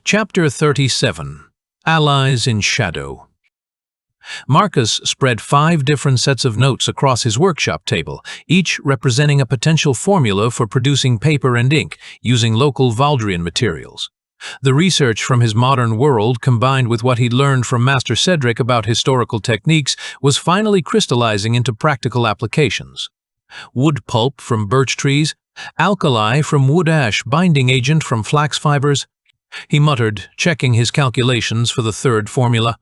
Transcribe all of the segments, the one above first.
Chapter 37. Allies in Shadow. Marcus spread 5 different sets of notes across his workshop table, each representing a potential formula for producing paper and ink using local Valdrian materials. The research from his modern world, combined with what he'd learned from Master Cedric about historical techniques, was finally crystallizing into practical applications. Wood pulp from birch trees, alkali from wood ash, binding agent from flax fibers. He muttered, checking his calculations for the third formula.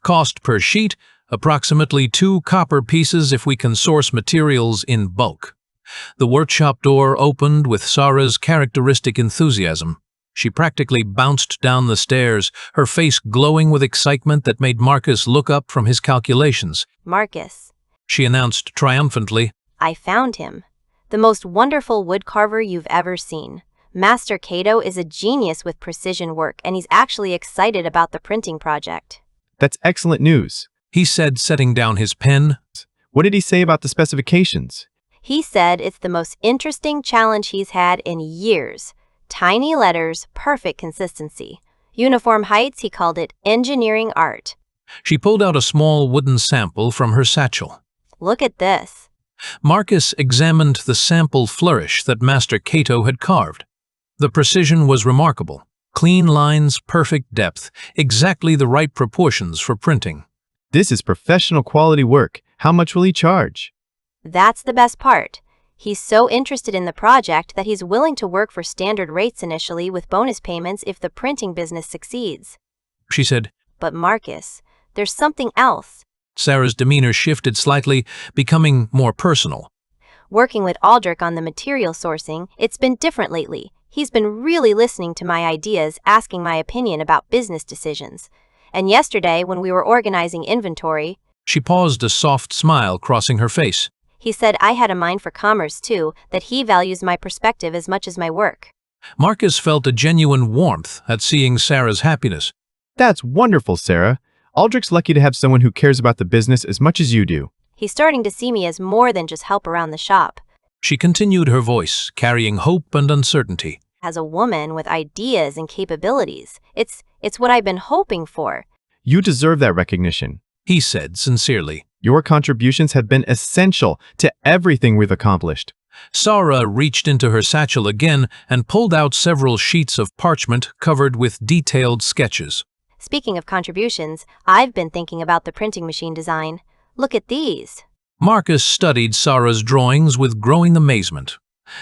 Cost per sheet, approximately 2 copper pieces if we can source materials in bulk. The workshop door opened with Sarah's characteristic enthusiasm. She practically bounced down the stairs, her face glowing with excitement that made Marcus look up from his calculations. "Marcus," she announced triumphantly. "I found him. The most wonderful woodcarver you've ever seen. Master Cato is a genius with precision work, and he's actually excited about the printing project." That's excellent news, he said, setting down his pen. What did he say about the specifications? He said it's the most interesting challenge he's had in years. Tiny letters, perfect consistency. Uniform heights, he called it engineering art. She pulled out a small wooden sample from her satchel. "Look at this." Marcus examined the sample flourish that Master Cato had carved. The precision was remarkable. Clean lines, perfect depth, exactly the right proportions for printing. This is professional quality work. How much will he charge? That's the best part. He's so interested in the project that he's willing to work for standard rates initially with bonus payments if the printing business succeeds. She said. "But Marcus, there's something else." Sarah's demeanor shifted slightly, becoming more personal. "Working with Aldrich on the material sourcing, it's been different lately. He's been really listening to my ideas, asking my opinion about business decisions. And yesterday, when we were organizing inventory," she paused, a soft smile crossing her face. "he said I had a mind for commerce too, that he values my perspective as much as my work." Marcus felt a genuine warmth at seeing Sarah's happiness. That's wonderful, Sarah. Aldrich's lucky to have someone who cares about the business as much as you do. "He's starting to see me as more than just help around the shop." She continued, her voice carrying hope and uncertainty. "As a woman with ideas and capabilities, it's what I've been hoping for." You deserve that recognition, he said sincerely. Your contributions have been essential to everything we've accomplished. Sarah reached into her satchel again and pulled out several sheets of parchment covered with detailed sketches. "Speaking of contributions, I've been thinking about the printing machine design. Look at these." Marcus studied Sarah's drawings with growing amazement.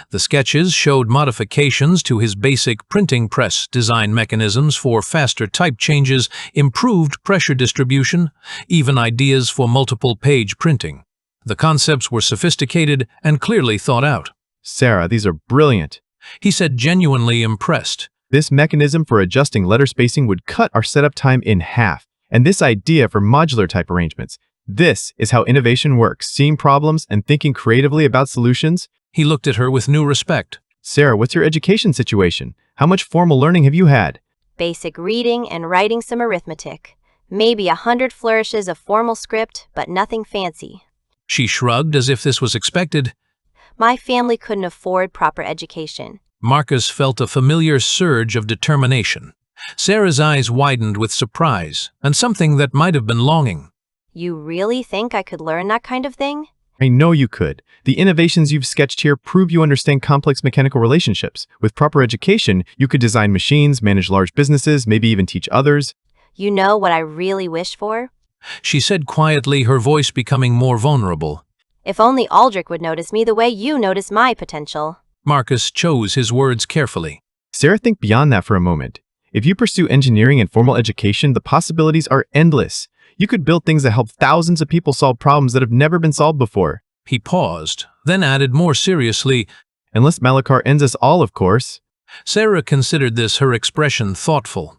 The sketches showed modifications to his basic printing press design mechanisms for faster type changes, improved pressure distribution, even ideas for multiple-page printing. The concepts were sophisticated and clearly thought out. Sarah, these are brilliant, he said, genuinely impressed. This mechanism for adjusting letter spacing would cut our setup time in half. And this idea for modular type arrangements. This is how innovation works, seeing problems and thinking creatively about solutions. He looked at her with new respect. Sarah, what's your education situation? How much formal learning have you had? "Basic reading and writing, some arithmetic. Maybe 100 flourishes of formal script, but nothing fancy." She shrugged as if this was expected. "My family couldn't afford proper education." Marcus felt a familiar surge of determination. Sarah's eyes widened with surprise, and something that might have been longing. "You really think I could learn that kind of thing?" I know you could. The innovations you've sketched here prove you understand complex mechanical relationships. With proper education, you could design machines, manage large businesses, maybe even teach others. "You know what I really wish for?" she said quietly, her voice becoming more vulnerable. "If only Aldrich would notice me the way you notice my potential." Marcus chose his words carefully. Sarah, think beyond that for a moment. If you pursue engineering and formal education, the possibilities are endless. You could build things that help thousands of people solve problems that have never been solved before. He paused, then added more seriously, "Unless Malachar ends us all, of course." Sarah considered this, her expression thoughtful.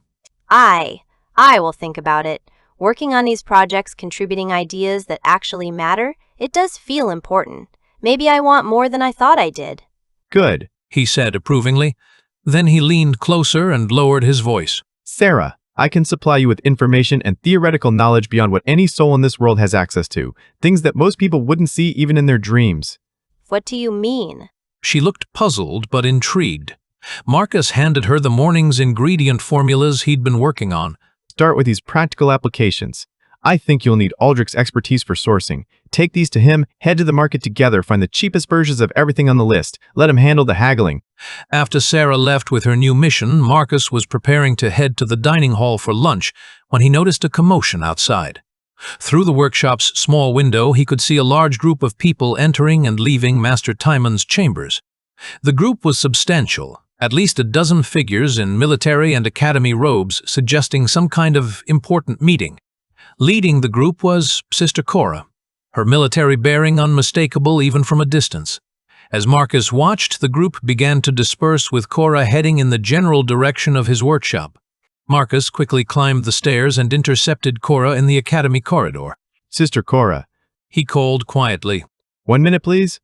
I will think about it. Working on these projects, contributing ideas that actually matter, it does feel important. Maybe I want more than I thought I did." Good, he said approvingly. Then he leaned closer and lowered his voice. Sarah, I can supply you with information and theoretical knowledge beyond what any soul in this world has access to, things that most people wouldn't see even in their dreams. "What do you mean?" She looked puzzled but intrigued. Marcus handed her the morning's ingredient formulas he'd been working on. Start with these practical applications. I think you'll need Aldrich's expertise for sourcing. Take these to him, head to the market together, find the cheapest versions of everything on the list. Let him handle the haggling. After Sarah left with her new mission, Marcus was preparing to head to the dining hall for lunch when he noticed a commotion outside. Through the workshop's small window, he could see a large group of people entering and leaving Master Timon's chambers. The group was substantial, at least a dozen figures in military and academy robes suggesting some kind of important meeting. Leading the group was Sister Cora, her military bearing unmistakable even from a distance. As Marcus watched, the group began to disperse with Cora heading in the general direction of his workshop. Marcus quickly climbed the stairs and intercepted Cora in the academy corridor. Sister Cora, he called quietly. 1 minute, please.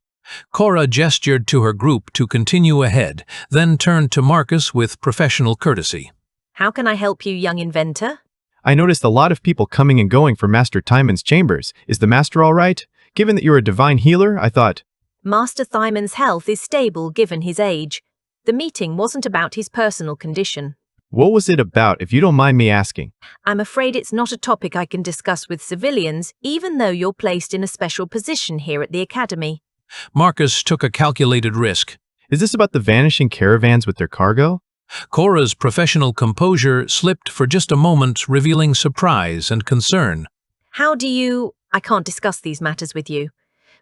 Cora gestured to her group to continue ahead, then turned to Marcus with professional courtesy. How can I help you, young inventor? I noticed a lot of people coming and going from Master Timon's chambers. Is the Master all right? Given that you're a divine healer, I thought... Master Timon's health is stable given his age. The meeting wasn't about his personal condition. What was it about, if you don't mind me asking? I'm afraid it's not a topic I can discuss with civilians, even though you're placed in a special position here at the Academy. Marcus took a calculated risk. Is this about the vanishing caravans with their cargo? Cora's professional composure slipped for just a moment, revealing surprise and concern. I can't discuss these matters with you.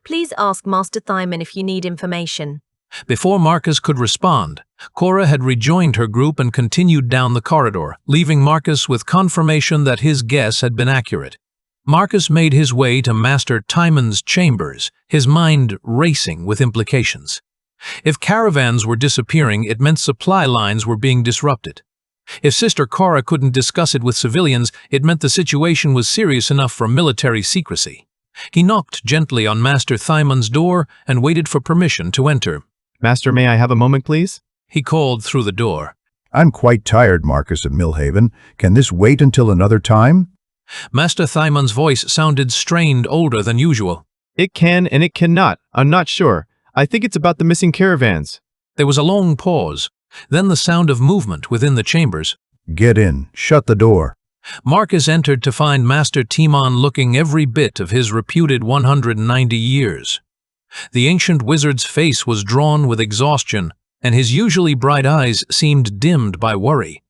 Please ask Master Timon if you need information. Before Marcus could respond, Cora had rejoined her group and continued down the corridor, leaving Marcus with confirmation that his guess had been accurate. Marcus made his way to Master Timon's chambers, his mind racing with implications. If caravans were disappearing, it meant supply lines were being disrupted. If Sister Cora couldn't discuss it with civilians, it meant the situation was serious enough for military secrecy. He knocked gently on Master Timon's door and waited for permission to enter. Master, may I have a moment, please? He called through the door. I'm quite tired, Marcus of Millhaven. Can this wait until another time? Master Timon's voice sounded strained, older than usual. It can and it cannot. I'm not sure. I think it's about the missing caravans. There was a long pause, then the sound of movement within the chambers. Get in. Shut the door. Marcus entered to find Master Timon looking every bit of his reputed 190 years. The ancient wizard's face was drawn with exhaustion, and his usually bright eyes seemed dimmed by worry.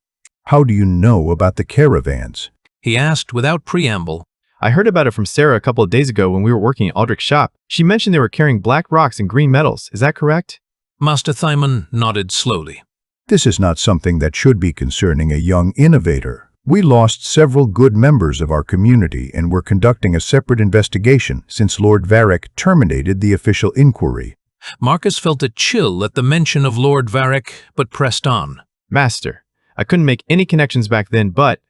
How do you know about the caravans? He asked without preamble. I heard about it from Sarah a couple of days ago when we were working at Aldrich's shop. She mentioned they were carrying black rocks and green metals. Is that correct? Master Timon nodded slowly. This is not something that should be concerning a young innovator. We lost several good members of our community and were conducting a separate investigation since Lord Varric terminated the official inquiry. Marcus felt a chill at the mention of Lord Varric, but pressed on. Master, I couldn't make any connections back then, but...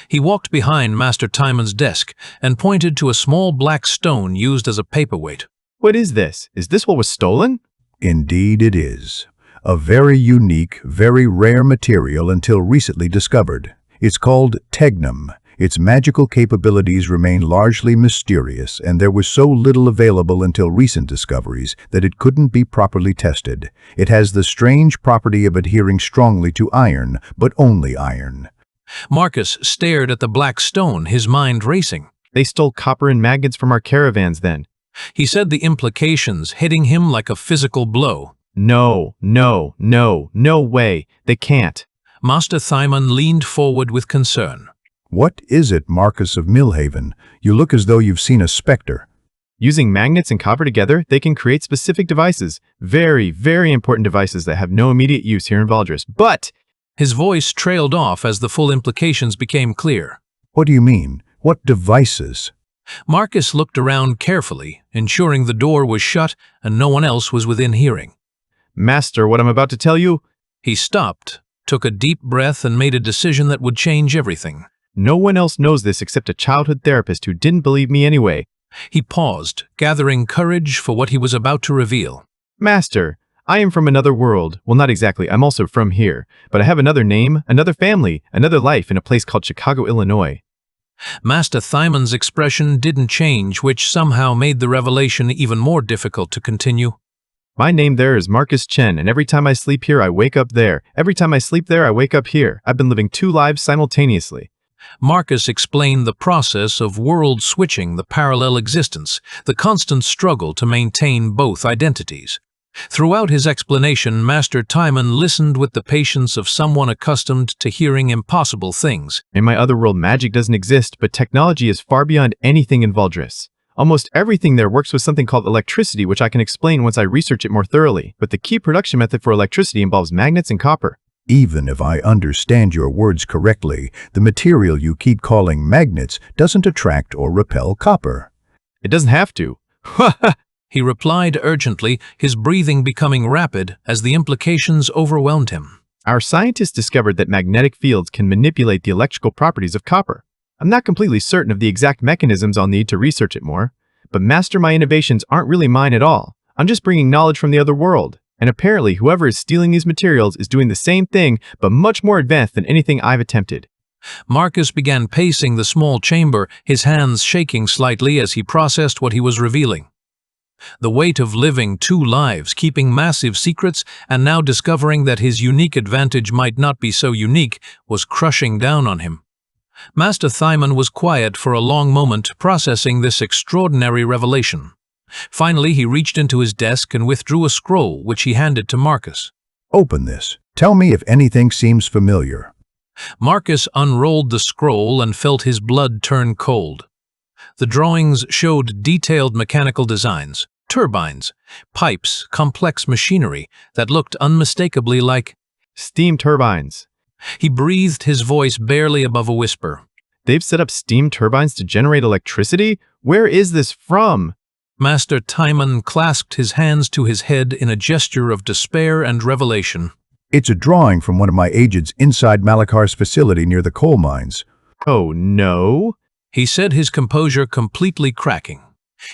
He walked behind Master Timon's desk and pointed to a small black stone used as a paperweight. What is this? Is this what was stolen? Indeed it is. A very unique, very rare material until recently discovered. It's called tegnum. Its magical capabilities remain largely mysterious, and there was so little available until recent discoveries that it couldn't be properly tested. It has the strange property of adhering strongly to iron, but only iron. Marcus stared at the black stone, his mind racing. They stole copper and magnets from our caravans then. He said, the implications hitting him like a physical blow. No way. They can't. Master Timon leaned forward with concern. What is it, Marcus of Millhaven? You look as though you've seen a specter. Using magnets and copper together, they can create specific devices. Very, very important devices that have no immediate use here in Valdris. But... His voice trailed off as the full implications became clear. What do you mean? What devices? Marcus looked around carefully, ensuring the door was shut and no one else was within hearing. Master, what I'm about to tell you... He stopped, took a deep breath, and made a decision that would change everything. No one else knows this except a childhood therapist who didn't believe me anyway. He paused, gathering courage for what he was about to reveal. Master, I am from another world. Well, not exactly. I'm also from here. But I have another name, another family, another life in a place called Chicago, Illinois. Master Timon's expression didn't change, which somehow made the revelation even more difficult to continue. My name there is Marcus Chen, and every time I sleep here, I wake up there. Every time I sleep there, I wake up here. I've been living two lives simultaneously. Marcus explained the process of world switching, the parallel existence, the constant struggle to maintain both identities. Throughout his explanation, Master Timon listened with the patience of someone accustomed to hearing impossible things. In my other world, magic doesn't exist, but technology is far beyond anything in Valdris. Almost everything there works with something called electricity, which I can explain once I research it more thoroughly, but the key production method for electricity involves magnets and copper. Even if I understand your words correctly, the material you keep calling magnets doesn't attract or repel copper. It doesn't have to. He replied urgently, his breathing becoming rapid as the implications overwhelmed him. Our scientists discovered that magnetic fields can manipulate the electrical properties of copper. I'm not completely certain of the exact mechanisms I'll need to research it more, but master, my innovations aren't really mine at all. I'm just bringing knowledge from the other world, and apparently whoever is stealing these materials is doing the same thing, but much more advanced than anything I've attempted. Marcus began pacing the small chamber, his hands shaking slightly as he processed what he was revealing. The weight of living two lives, keeping massive secrets, and now discovering that his unique advantage might not be so unique, was crushing down on him. Master Timon was quiet for a long moment, processing this extraordinary revelation. Finally, he reached into his desk and withdrew a scroll, which he handed to Marcus. Open this. Tell me if anything seems familiar. Marcus unrolled the scroll and felt his blood turn cold. The drawings showed detailed mechanical designs, turbines, pipes, complex machinery that looked unmistakably like Steam turbines. He breathed, his voice barely above a whisper. They've set up steam turbines to generate electricity? Where is this from? Master Timon clasped his hands to his head in a gesture of despair and revelation. It's a drawing from one of my agents inside Malakar's facility near the coal mines. Oh, no. He said, his composure completely cracking.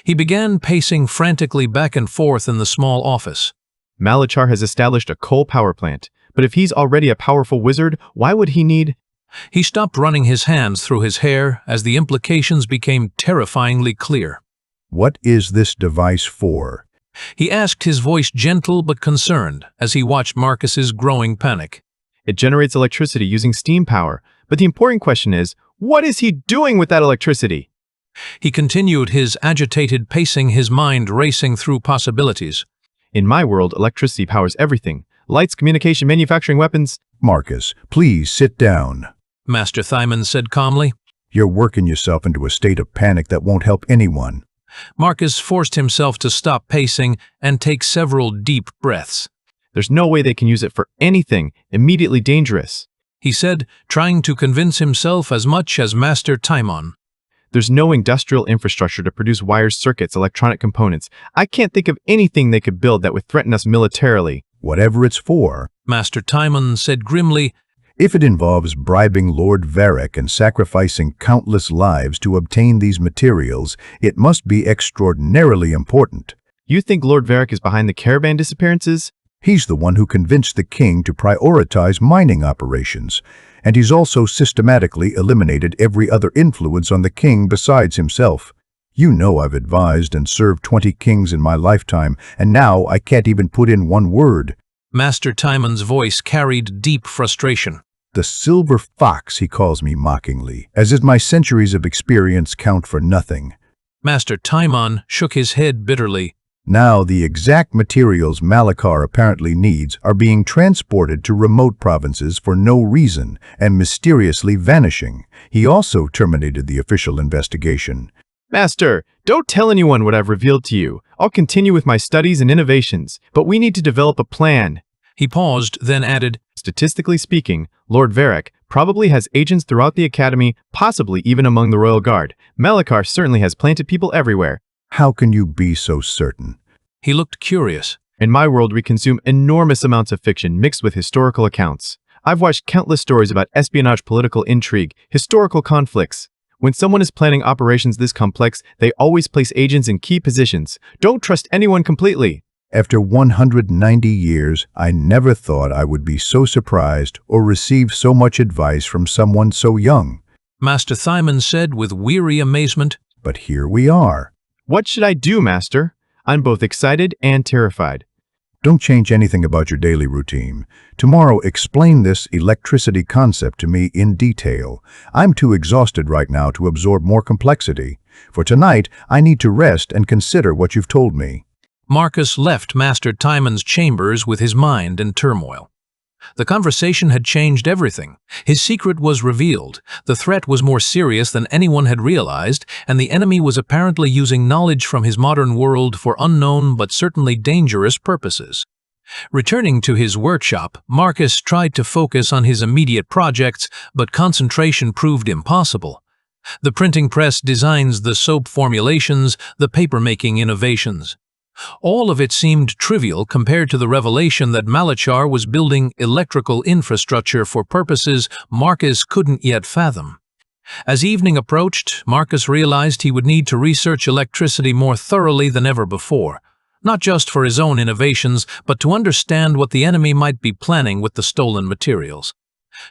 He began pacing frantically back and forth in the small office. Malachar has established a coal power plant, but if he's already a powerful wizard, why would he need— He stopped running his hands through his hair as the implications became terrifyingly clear. What is this device for? He asked, his voice gentle but concerned, as he watched Marcus's growing panic. It generates electricity using steam power, but the important question is, what is he doing with that electricity? He continued, his agitated pacing, his mind racing through possibilities. In my world, electricity powers everything. Lights, communication, manufacturing, weapons. Marcus, please sit down. Master Timon said calmly. You're working yourself into a state of panic that won't help anyone. Marcus forced himself to stop pacing and take several deep breaths. There's no way they can use it for anything immediately dangerous, he said, trying to convince himself as much as Master Timon. There's no industrial infrastructure to produce wires, circuits, electronic components. I can't think of anything they could build that would threaten us militarily. Whatever it's for, Master Timon said grimly, if it involves bribing Lord Varric and sacrificing countless lives to obtain these materials, it must be extraordinarily important. You think Lord Varric is behind the caravan disappearances? He's the one who convinced the king to prioritize mining operations, and he's also systematically eliminated every other influence on the king besides himself. You know I've advised and served 20 kings in my lifetime, and now I can't even put in one word. Master Timon's voice carried deep frustration. The silver fox, he calls me mockingly, as if my centuries of experience count for nothing. Master Timon shook his head bitterly. Now the exact materials Malakar apparently needs are being transported to remote provinces for no reason and mysteriously vanishing. He also terminated the official investigation. Master, don't tell anyone what I've revealed to you. I'll continue with my studies and innovations, but we need to develop a plan. He paused, then added, Statistically speaking, Lord Varric probably has agents throughout the academy, possibly even among the royal guard. Malakar certainly has planted people everywhere. How can you be so certain? He looked curious. In my world, we consume enormous amounts of fiction mixed with historical accounts. I've watched countless stories about espionage, political intrigue, historical conflicts. When someone is planning operations this complex, they always place agents in key positions. Don't trust anyone completely. After 190 years, I never thought I would be so surprised or receive so much advice from someone so young. Master Timon said with weary amazement. But here we are. What should I do, Master? I'm both excited and terrified. Don't change anything about your daily routine. Tomorrow, explain this electricity concept to me in detail. I'm too exhausted right now to absorb more complexity. For tonight, I need to rest and consider what you've told me. Marcus left Master Timon's chambers with his mind in turmoil. The conversation had changed everything. His secret was revealed, the threat was more serious than anyone had realized, and the enemy was apparently using knowledge from his modern world for unknown but certainly dangerous purposes. Returning to his workshop, Marcus tried to focus on his immediate projects, but concentration proved impossible. The printing press designs, the soap formulations, the paper-making innovations. All of it seemed trivial compared to the revelation that Malachar was building electrical infrastructure for purposes Marcus couldn't yet fathom. As evening approached, Marcus realized he would need to research electricity more thoroughly than ever before, not just for his own innovations, but to understand what the enemy might be planning with the stolen materials.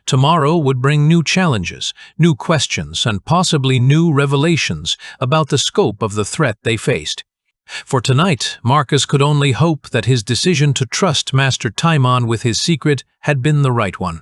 Tomorrow would bring new challenges, new questions, and possibly new revelations about the scope of the threat they faced. For tonight, Marcus could only hope that his decision to trust Master Timon with his secret had been the right one.